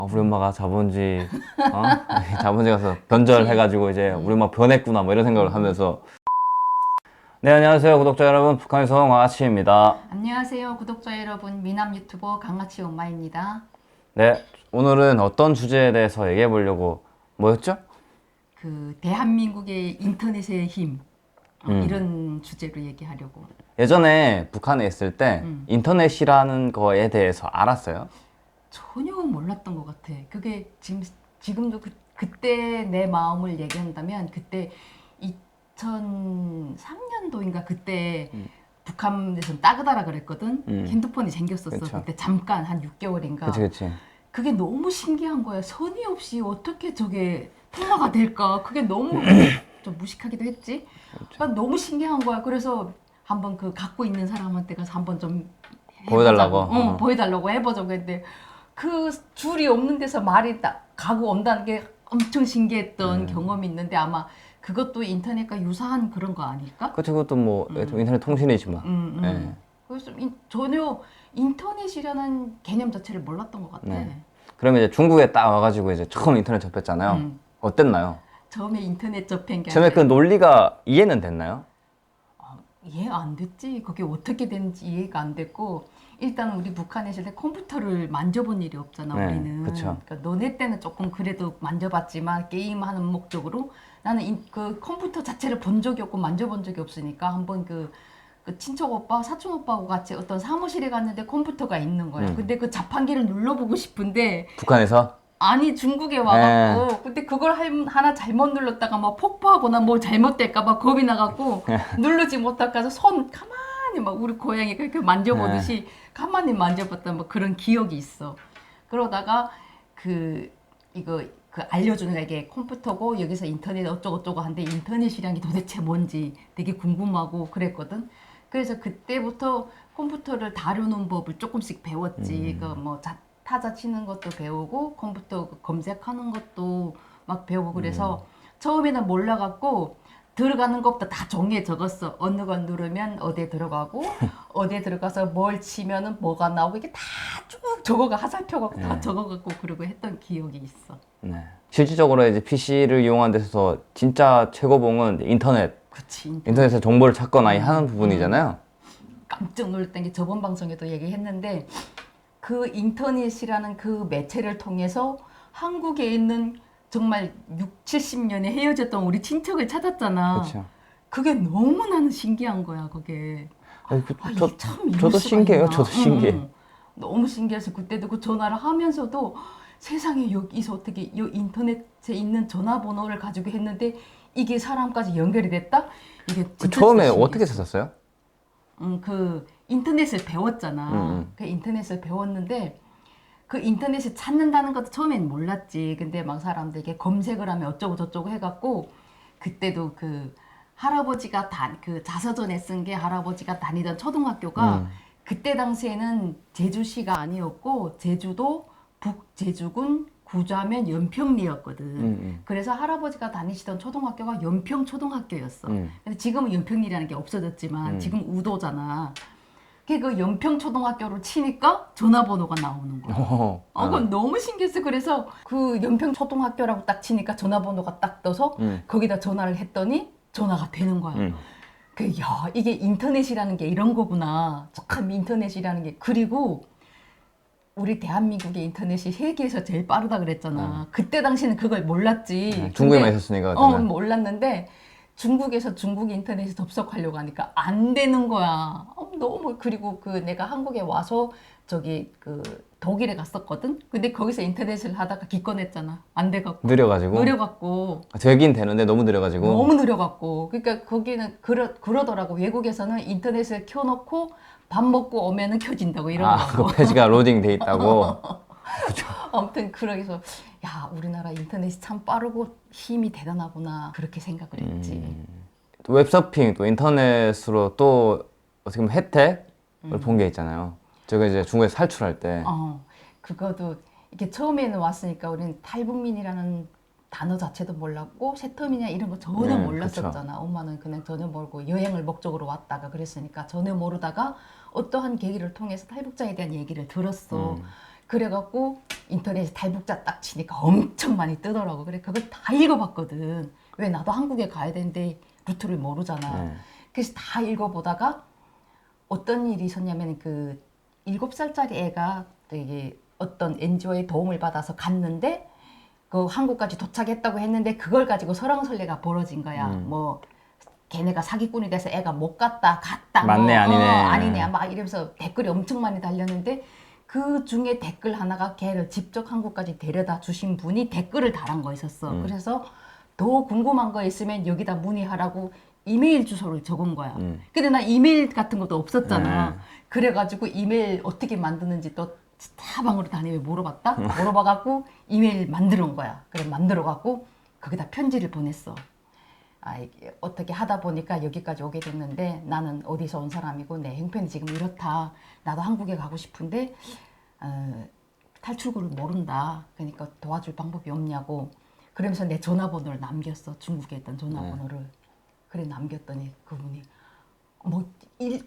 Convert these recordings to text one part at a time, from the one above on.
우리 엄마가 자본주의 자본주의 가서 변절해가지고 이제 우리 엄마 변했구나 뭐 이런 생각을 하면서. 네, 안녕하세요 구독자 여러분, 북한에서 온 강아치입니다. 안녕하세요 구독자 여러분, 미남 유튜버 강아치 엄마입니다. 네, 오늘은 어떤 주제에 대해서 얘기해 보려고, 뭐였죠? 그 대한민국의 인터넷의 힘, 이런 주제로 얘기하려고. 예전에 북한에 있을 때 인터넷이라는 거에 대해서 알았어요? 전혀 몰랐던 것 같아. 그게 지금도 그때 내 마음을 얘기한다면 그때 2003년도인가 그때 북한에서 따그다라 그랬거든. 핸드폰이 생겼었어. 그쵸. 그때 잠깐 한 6개월인가. 그치. 그게 너무 신기한 거야. 선의 없이 어떻게 저게 통화가 될까? 그게 너무 좀 무식하기도 했지. 그러니까 너무 신기한 거야. 그래서 한번 그 갖고 있는 사람한테 가서 한번 좀 보여달라고? 보여달라고 해보자고 했는데 그 줄이 없는 데서 말이 딱 가고 온다는 게 엄청 신기했던 경험이 있는데 아마 그것도 인터넷과 유사한 그런 거 아닐까? 그치, 그것도 뭐 인터넷 통신이지만. 네. 그래서 전혀 인터넷이라는 개념 자체를 몰랐던 것 같아. 네. 그러면 이제 중국에 딱 와가지고 이제 처음 인터넷 접했잖아요. 어땠나요? 처음에 인터넷 접한 게 처음에 그 논리가 이해는 됐나요? 이해 안 됐지. 그게 어떻게 되는지 이해가 안 됐고, 일단 우리 북한에 있을 때 컴퓨터를 만져본 일이 없잖아. 네, 우리는. 그쵸. 그러니까 너네 때는 조금 그래도 만져봤지만 게임하는 목적으로 나는 그 컴퓨터 자체를 본 적이 없고 만져본 적이 없으니까 한번 그 친척 오빠, 사촌 오빠하고 같이 어떤 사무실에 갔는데 컴퓨터가 있는 거야. 근데 그 자판기를 눌러보고 싶은데 북한에서? 아니 중국에 와갖고 근데 그걸 하나 잘못 눌렀다가 막 폭파하거나 뭐 잘못될까봐 겁이 나갖고 누르지 못할까 해서 손 가만히 막 우리 고양이 그렇게 만져보듯이 가만히 만져봤던 뭐 그런 기억이 있어. 그러다가 이거 알려주는 게 이게 컴퓨터고 여기서 인터넷 어쩌고저쩌고 하는데 인터넷이란 게 도대체 뭔지 되게 궁금하고 그랬거든. 그래서 그때부터 컴퓨터를 다루는 법을 조금씩 배웠지. 뭐 타자 치는 것도 배우고 컴퓨터 검색하는 것도 막 배우고 그래서 처음에는 몰라갖고 들어가는 것부터 다 종이에 적었어. 어느 걸 누르면 어디에 들어가고 어디에 들어가서 뭘 치면은 뭐가 나오고 이게 다 쭉 적어가 화살표갖고 다 적어갖고 그러고 했던 기억이 있어. 네. 실질적으로 이제 PC를 이용하는 데서 진짜 최고봉은 인터넷. 그치. 인터넷에서 정보를 찾거나 하는 부분이잖아요. 깜짝 놀랐던 게 저번 방송에도 얘기했는데 그 인터넷이라는 그 매체를 통해서 한국에 있는 정말 6, 70년에 헤어졌던 우리 친척을 찾았잖아. 그쵸. 그게 너무 나는 신기한 거야, 그게. 이게 참 이럴 저도 수가 신기해요. 있나. 저도 신기해. 너무 신기해서 그때도 그 전화를 하면서도 세상에 여기서 어떻게 이 인터넷에 있는 전화번호를 가지고 했는데 이게 사람까지 연결이 됐다? 이게 진짜 처음에 신기했어. 어떻게 찾았어요? 그 인터넷을 배웠잖아. 그 인터넷을 배웠는데 그 인터넷을 찾는다는 것도 처음엔 몰랐지. 근데 막 사람들에게 검색을 하면 어쩌고 저쩌고 해갖고 그때도 그 할아버지가 그 자서전에 쓴 게 할아버지가 다니던 초등학교가 그때 당시에는 제주시가 아니었고 제주도 북제주군 구좌면 연평리였거든. 그래서 할아버지가 다니시던 초등학교가 연평초등학교였어. 근데 지금은 연평리라는 게 없어졌지만 지금 우도잖아. 그 연평초등학교를 치니까 전화번호가 나오는 거야. 그건 너무 신기했어. 그래서 그 연평초등학교라고 딱 치니까 전화번호가 딱 떠서 거기다 전화를 했더니 전화가 되는 거야. 이게 인터넷이라는 게 이런 거구나. 참 인터넷이라는 게. 그리고 우리 대한민국의 인터넷이 세계에서 제일 빠르다 그랬잖아. 그때 당시는 그걸 몰랐지. 중국에만 있었으니까. 그때는. 몰랐는데 중국에서 중국 인터넷에 접속하려고 하니까 안 되는 거야. 너무. 그리고 내가 한국에 와서 독일에 갔었거든. 근데 거기서 인터넷을 하다가 기권했잖아. 안 돼갖고. 느려갖고. 되긴 되는데 너무 느려가지고. 너무 느려갖고. 그러니까 거기는 그러더라고. 외국에서는 인터넷을 켜놓고 밥 먹고 오면은 켜진다고 이런 거. 그 페이지가 로딩 돼 있다고. 아무튼 그러기서 야, 우리나라 인터넷이 참 빠르고 힘이 대단하구나 그렇게 생각을 했지. 또 웹서핑, 또 인터넷으로 또 어떻게 보면 혜택을 본 게 있잖아요. 제가 이제 중국에서 살출할 때. 그거도 이게 처음에는 왔으니까 우리는 탈북민이라는 단어 자체도 몰랐고 세터민이나 이런 거 전혀 몰랐었잖아. 그쵸. 엄마는 그냥 전혀 모르고 여행을 목적으로 왔다가 그랬으니까 전혀 모르다가 어떠한 계기를 통해서 탈북자에 대한 얘기를 들었어. 그래갖고 인터넷에 달북자 딱 치니까 엄청 많이 뜨더라고. 그래 그걸 다 읽어봤거든. 왜 나도 한국에 가야 되는데 루트를 모르잖아. 그래서 다 읽어보다가 어떤 일이 있었냐면 그 7살짜리 애가 되게 어떤 NGO의 도움을 받아서 갔는데 그 한국까지 도착했다고 했는데 그걸 가지고 설왕설래가 벌어진 거야. 뭐 걔네가 사기꾼이 돼서 애가 못 갔다 맞네, 뭐, 아니네. 아니네 막 이러면서 댓글이 엄청 많이 달렸는데 그 중에 댓글 하나가 걔를 직접 한국까지 데려다 주신 분이 댓글을 달한 거 있었어. 그래서 더 궁금한 거 있으면 여기다 문의하라고 이메일 주소를 적은 거야. 근데 나 이메일 같은 것도 없었잖아. 그래가지고 이메일 어떻게 만드는지 또 사방으로 다니며 물어봤다. 물어봐갖고 이메일 만들어 온 거야. 그래 만들어갖고 거기다 편지를 보냈어. 아, 이게 어떻게 하다 보니까 여기까지 오게 됐는데 나는 어디서 온 사람이고 내 형편이 지금 이렇다. 나도 한국에 가고 싶은데 탈출구를 모른다. 그러니까 도와줄 방법이 없냐고. 그러면서 내 전화번호를 남겼어. 중국에 있던 전화번호를. 그래 남겼더니 그분이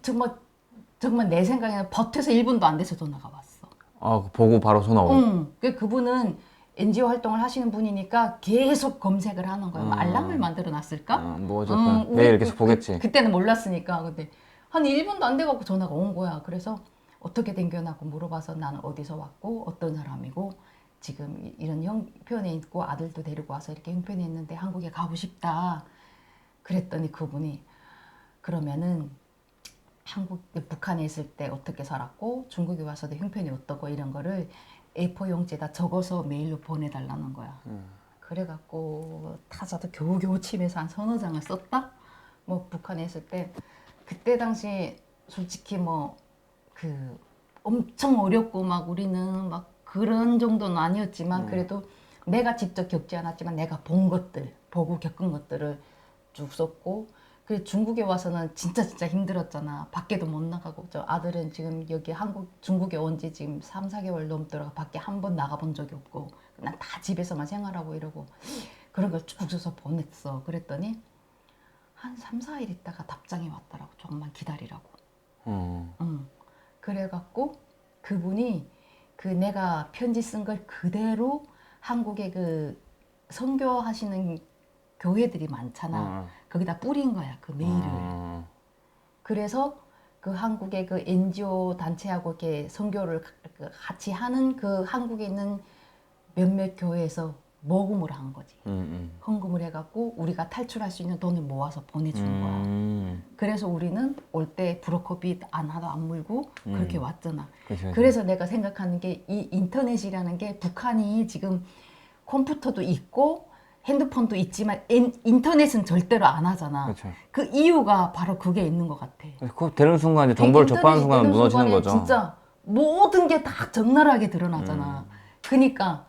정말 내 생각에는 버텨서 1분도 안 돼서 전화가 왔어. 아, 보고 바로 전화 오고. 응. 그분은 NGO 활동을 하시는 분이니까 계속 검색을 하는 거야. 뭐 알람을 만들어 놨을까? 뭐 어쨌든 매일 계속 보겠지. 그때는 몰랐으니까. 근데 한 1분도 안 돼갖고 전화가 온 거야. 그래서 어떻게 된겨나고 물어봐서 나는 어디서 왔고 어떤 사람이고 지금 이런 형편에 있고 아들도 데리고 와서 이렇게 형편에 있는데 한국에 가고 싶다. 그랬더니 그분이 그러면은 북한에 있을 때 어떻게 살았고 중국에 와서도 형편이 어떻고 이런 거를 A4 용지에다 적어서 메일로 보내달라는 거야. 그래갖고 타자도 겨우겨우 침에서 한 서너 장을 썼다? 뭐 북한에 있을 때 그때 당시 솔직히 뭐 그 엄청 어렵고 막 우리는 막 그런 정도는 아니었지만 그래도 내가 직접 겪지 않았지만 내가 본 것들 보고 겪은 것들을 쭉 썼고 그 중국에 와서는 진짜 힘들었잖아. 밖에도 못 나가고 저 아들은 지금 여기 중국에 온 지 지금 3, 4개월 넘더라고. 밖에 한 번 나가본 적이 없고 난 다 집에서만 생활하고 이러고 그런 걸 쭉 써서 보냈어. 그랬더니 한 3, 4일 있다가 답장이 왔더라고. 조금만 기다리라고. 그래갖고 그분이 그 내가 편지 쓴 걸 그대로 한국에 그 선교하시는 교회들이 많잖아. 거기다 뿌린 거야, 그 메일을. 그래서 그 한국의 그 NGO 단체하고 이렇게 선교를 같이 하는 그 한국에 있는 몇몇 교회에서 모금을 한 거지. 헌금을 해갖고 우리가 탈출할 수 있는 돈을 모아서 보내준 거야. 그래서 우리는 올 때 브로커비 하나도 안 물고 그렇게 왔잖아. 그치. 그래서 내가 생각하는 게 이 인터넷이라는 게 북한이 지금 컴퓨터도 있고 핸드폰도 있지만 인터넷은 절대로 안 하잖아. 그쵸. 그 이유가 바로 그게 있는 것 같아. 그거 되는 순간 이제 정보를 접하는 순간 무너지는 거죠. 진짜 모든 게 다 적나라하게 드러나잖아. 그러니까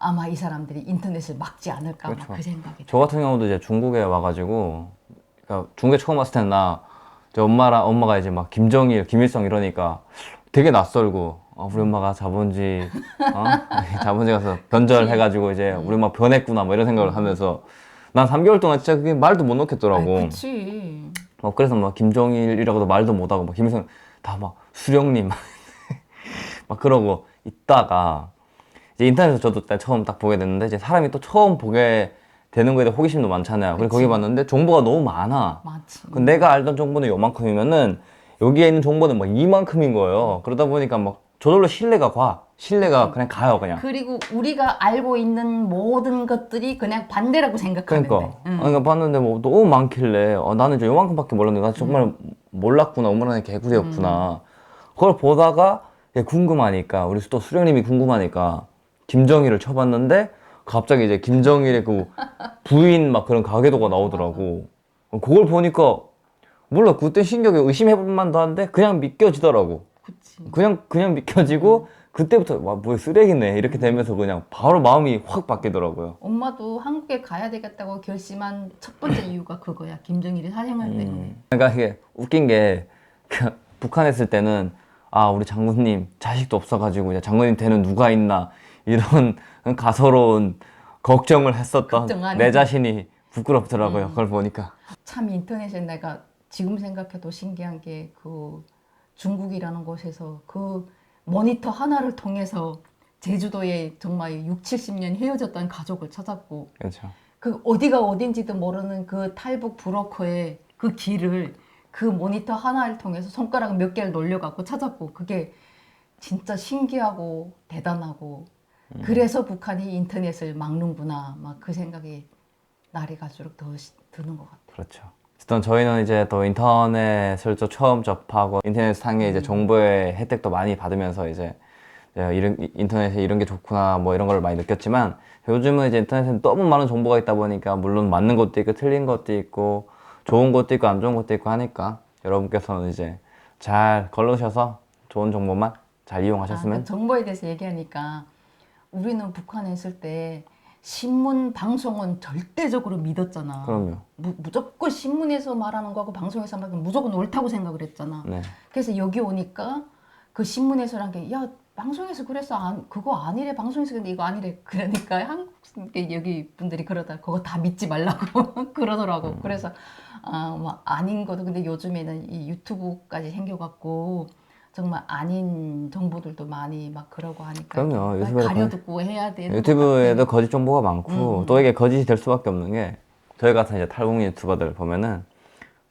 아마 이 사람들이 인터넷을 막지 않을까 막 그렇죠. 그 생각이 저 같은 경우도 이제 중국에 와가지고, 그러니까 중국에 처음 왔을 때는 저 엄마가 이제 막 김정일, 김일성 이러니까 되게 낯설고, 우리 엄마가 자본주의 가서 변절해가지고 이제 우리 엄마 변했구나 뭐 이런 생각을 하면서 난 3개월 동안 진짜 그게 말도 못 놓겠더라고. 그치. 그래서 막 김정일이라고도 말도 못하고 막 김일성 다 막 수령님 막 그러고 있다가 이제 인터넷에서 저도 처음 딱 보게 됐는데 이제 사람이 또 처음 보게 되는 거에 대해 호기심도 많잖아요. 그래서 거기 봤는데 정보가 너무 많아. 맞지. 내가 알던 정보는 요만큼이면은 여기에 있는 정보는 막 이만큼인 거예요. 그러다 보니까 막 저절로 신뢰가 그냥 가요, 그냥. 그리고 우리가 알고 있는 모든 것들이 그냥 반대라고 생각하면 그러니까. 돼. 그러니까 봤는데 뭐 너무 많길래 나는 이제 요만큼밖에 몰랐는데 나 정말 몰랐구나. 어머나의 개구리였구나. 그걸 보다가 궁금하니까 우리 또 수령님이 궁금하니까 김정일을 쳐봤는데 갑자기 이제 김정일의 그 부인 막 그런 가계도가 나오더라고. 그걸 보니까 몰라 그때 신기하게 의심해볼 만도 한데 그냥 믿겨지더라고. 그치. 그냥 믿겨지고 그때부터 와 뭐 쓰레기네 이렇게 되면서 그냥 바로 마음이 확 바뀌더라고요. 엄마도 한국에 가야 되겠다고 결심한 첫 번째 이유가 그거야. 김정일이 사생활 때문에. 그러니까 이게 웃긴 게 북한에 있을 때는 우리 장군님 자식도 없어가지고 이제 장군님 되는 누가 있나 이런 가소로운 걱정을 했었던 걱정하는. 내 자신이 부끄럽더라고요. 그걸 보니까. 참 인터넷에 내가 지금 생각해도 신기한 게 그 중국이라는 곳에서 그 모니터 하나를 통해서 제주도에 정말 6, 70년 헤어졌던 가족을 찾았고 그렇죠. 그 어디가 어딘지도 모르는 그 탈북 브로커의 그 길을 그 모니터 하나를 통해서 손가락 몇 개를 놀려갖고 찾았고 그게 진짜 신기하고 대단하고 그래서 북한이 인터넷을 막는구나 막 그 생각이 날이 갈수록 더 드는 것 같아요. 그렇죠. 어쨌든 저희는 이제 또 인터넷을 또 처음 접하고 인터넷 상에 이제 정보의 혜택도 많이 받으면서 이제 이런 인터넷에 이런 게 좋구나 뭐 이런 걸 많이 느꼈지만 요즘은 이제 인터넷에 너무 많은 정보가 있다 보니까 물론 맞는 것도 있고 틀린 것도 있고 좋은 것도 있고 안 좋은 것도 있고 하니까 여러분께서는 이제 잘 걸르셔서 좋은 정보만 잘 이용하셨으면 그 정보에 대해서 얘기하니까 우리는 북한에 있을 때 신문, 방송은 절대적으로 믿었잖아. 그럼요. 무조건 신문에서 말하는 거하고 방송에서 말하는 거 무조건 옳다고 생각을 했잖아. 네. 그래서 여기 오니까 그 신문에서란 게, 야, 방송에서 그래서 그거 아니래. 방송에서 근데 이거 아니래. 그러니까 한국 여기 분들이 그러다 그거 다 믿지 말라고 그러더라고. 그래서 막 아닌 것도 근데 요즘에는 이 유튜브까지 생겨갖고 정말 아닌 정보들도 많이 막 그러고 하니까 그럼요. 이렇게 유튜브에도 가려듣고 해야 되는 유튜브에도 거짓 정보가 많고 또 이게 거짓이 될 수밖에 없는 게 저희 같은 이제 탈북민 유튜버들 보면은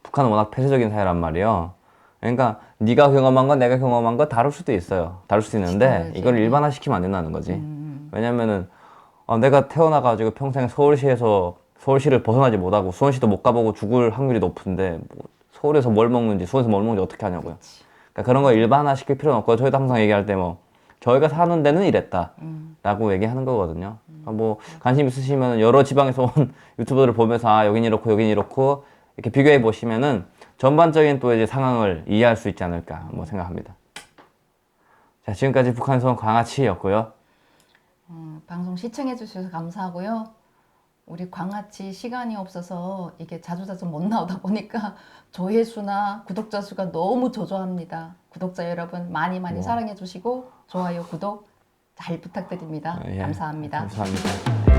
북한은 워낙 폐쇄적인 사회란 말이에요. 그러니까 네가 경험한 건 내가 경험한 거 다를 수도 있어요. 다를 수 있는데 그치. 이걸 일반화시키면 안 된다는 거지. 왜냐면은 내가 태어나가지고 평생 서울시를 벗어나지 못하고 수원시도 못 가보고 죽을 확률이 높은데 뭐 서울에서 뭘 먹는지 수원에서 뭘 먹는지 어떻게 하냐고요. 그러니까 그런 걸 일반화시킬 필요는 없고 저희도 항상 얘기할 때 뭐 저희가 사는 데는 이랬다 라고 얘기하는 거거든요. 그러니까 뭐 관심 있으시면 여러 지방에서 온 유튜버들을 보면서 여긴 이렇고 여긴 이렇고 이렇게 비교해 보시면은 전반적인 또 이제 상황을 이해할 수 있지 않을까 뭐 생각합니다. 자, 지금까지 북한에서 온 광아치였고요. 방송 시청해 주셔서 감사하고요. 우리 광아치 시간이 없어서 이게 자주자주 못 나오다 보니까 조회수나 구독자 수가 너무 저조합니다. 구독자 여러분 많이 사랑해 주시고 좋아요, 구독 잘 부탁드립니다. 예, 감사합니다. 감사합니다.